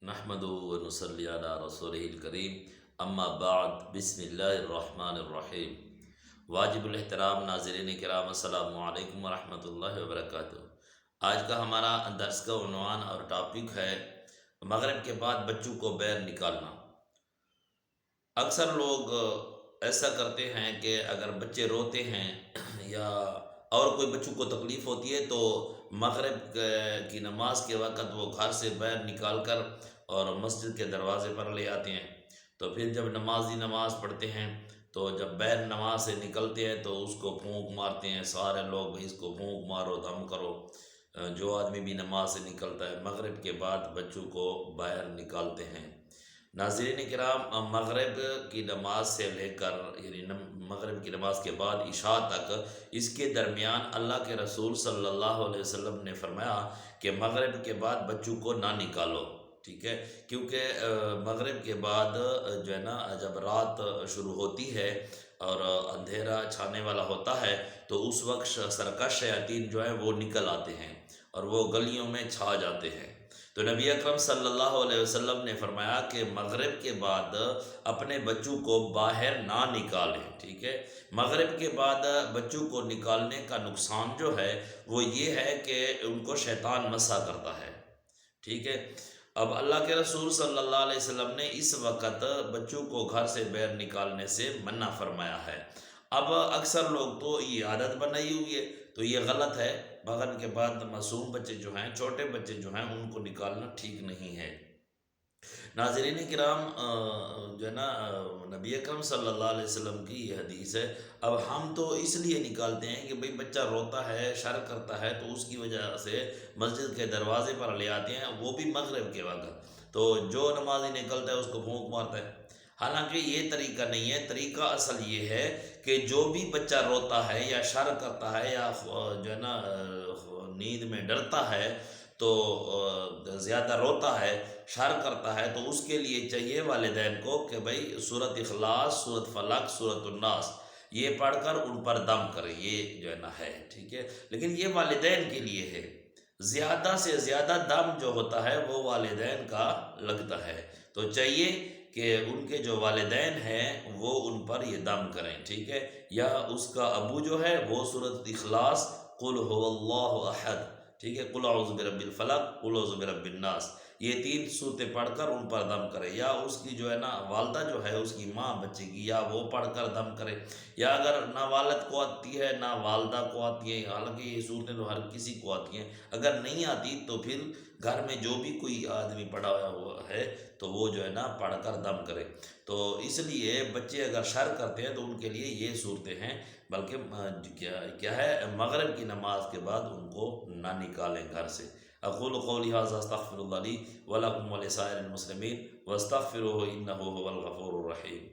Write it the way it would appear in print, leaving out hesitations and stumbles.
نحمدہ و نصلی علی رسولہ الکریم اما بعد بسم اللہ الرحمن الرحیم۔ واجب الاحترام ناظرین کرام، السلام علیکم ورحمۃ اللہ وبرکاتہ۔ آج کا ہمارا درس کا عنوان اور ٹاپک ہے مغرب کے بعد بچوں کو باہر نکالنا۔ اکثر لوگ ایسا کرتے ہیں کہ اگر بچے روتے ہیں یا اور کوئی بچوں کو تکلیف ہوتی ہے تو مغرب کی نماز کے وقت وہ گھر سے باہر نکال کر اور مسجد کے دروازے پر لے آتے ہیں۔ تو پھر جب نمازی نماز پڑھتے ہیں تو جب باہر نماز سے نکلتے ہیں تو اس کو پھونک مارتے ہیں سارے لوگ، بھئی اس کو پھونک مارو، دم کرو۔ جو آدمی بھی نماز سے نکلتا ہے مغرب کے بعد بچوں کو باہر نکالتے ہیں۔ ناظرین کرام، مغرب کی نماز سے لے کر یعنی مغرب کی نماز کے بعد عشاء تک، اس کے درمیان اللہ کے رسول صلی اللہ علیہ وسلم نے فرمایا کہ مغرب کے بعد بچوں کو نہ نکالو، ٹھیک ہے؟ کیونکہ مغرب کے بعد جو ہے نا جب رات شروع ہوتی ہے اور اندھیرا چھانے والا ہوتا ہے تو اس وقت سرکش شیاطین جو ہیں وہ نکل آتے ہیں اور وہ گلیوں میں چھا جاتے ہیں۔ تو نبی اکرم صلی اللہ علیہ وسلم نے فرمایا کہ مغرب کے بعد اپنے بچوں کو باہر نہ نکالیں، ٹھیک ہے؟ مغرب کے بعد بچوں کو نکالنے کا نقصان جو ہے وہ یہ ہے کہ ان کو شیطان مسا کرتا ہے، ٹھیک ہے؟ اب اللہ کے رسول صلی اللہ علیہ وسلم نے اس وقت بچوں کو گھر سے باہر نکالنے سے منع فرمایا ہے۔ اب اکثر لوگ تو یہ عادت بنائی ہوئی ہے تو یہ غلط ہے۔ مغرب کے بعد معصوم بچے جو ہیں، چھوٹے بچے جو ہیں، ان کو نکالنا ٹھیک نہیں ہے۔ ناظرین کرام، جو ہے نا نبی اکرم صلی اللہ علیہ وسلم کی یہ حدیث ہے۔ اب ہم تو اس لیے نکالتے ہیں کہ بھئی بچہ روتا ہے، شر کرتا ہے تو اس کی وجہ سے مسجد کے دروازے پر لے آتے ہیں، وہ بھی مغرب کے وقت۔ تو جو نمازی نکلتا ہے اس کو پھونک مارتا ہے۔ حالانکہ یہ طریقہ نہیں ہے۔ طریقہ اصل یہ ہے کہ جو بھی بچہ روتا ہے یا شر کرتا ہے یا جو ہے نا نیند میں ڈرتا ہے تو زیادہ روتا ہے، شر کرتا ہے، تو اس کے لیے چاہیے والدین کو کہ بھئی سورۃ اخلاص، سورۃ فلق، سورۃ الناس یہ پڑھ کر ان پر دم کرے، یہ جو ہے نا ہے، ٹھیک ہے؟ لیکن یہ والدین کے لیے ہے۔ زیادہ سے زیادہ دم جو ہوتا ہے وہ والدین کا لگتا ہے، تو چاہیے کہ ان کے جو والدین ہیں وہ ان پر یہ دم کریں، ٹھیک ہے؟ یا اس کا ابو جو ہے وہ سورۃ اخلاص، قل هو اللہ احد، ٹھیک ہے، قل اعوذ برب الفلق، قل اعوذ برب الناس، یہ 3 صورتیں پڑھ کر ان پر دم کرے، یا اس کی جو ہے نا والدہ جو ہے اس کی ماں بچے کی، یا وہ پڑھ کر دم کرے، یا اگر نہ والد کو آتی ہے نہ والدہ کو آتی ہے، حالانکہ یہ صورتیں تو ہر کسی کو آتی ہیں، اگر نہیں آتی تو پھر گھر میں جو بھی کوئی آدمی پڑھا ہوا ہے تو وہ جو ہے نا پڑھ کر دم کرے۔ تو اس لیے بچے اگر شر کرتے ہیں تو ان کے لیے یہ صورتیں ہیں، بلکہ کیا ہے، مغرب کی نماز کے بعد ان کو نہ نکالیں گھر سے۔ اقول قولی ھذا استغفر اللہ لی ولکم ولسائر المسلمین واستغفروہ انہ ھو الغفور الرحیم۔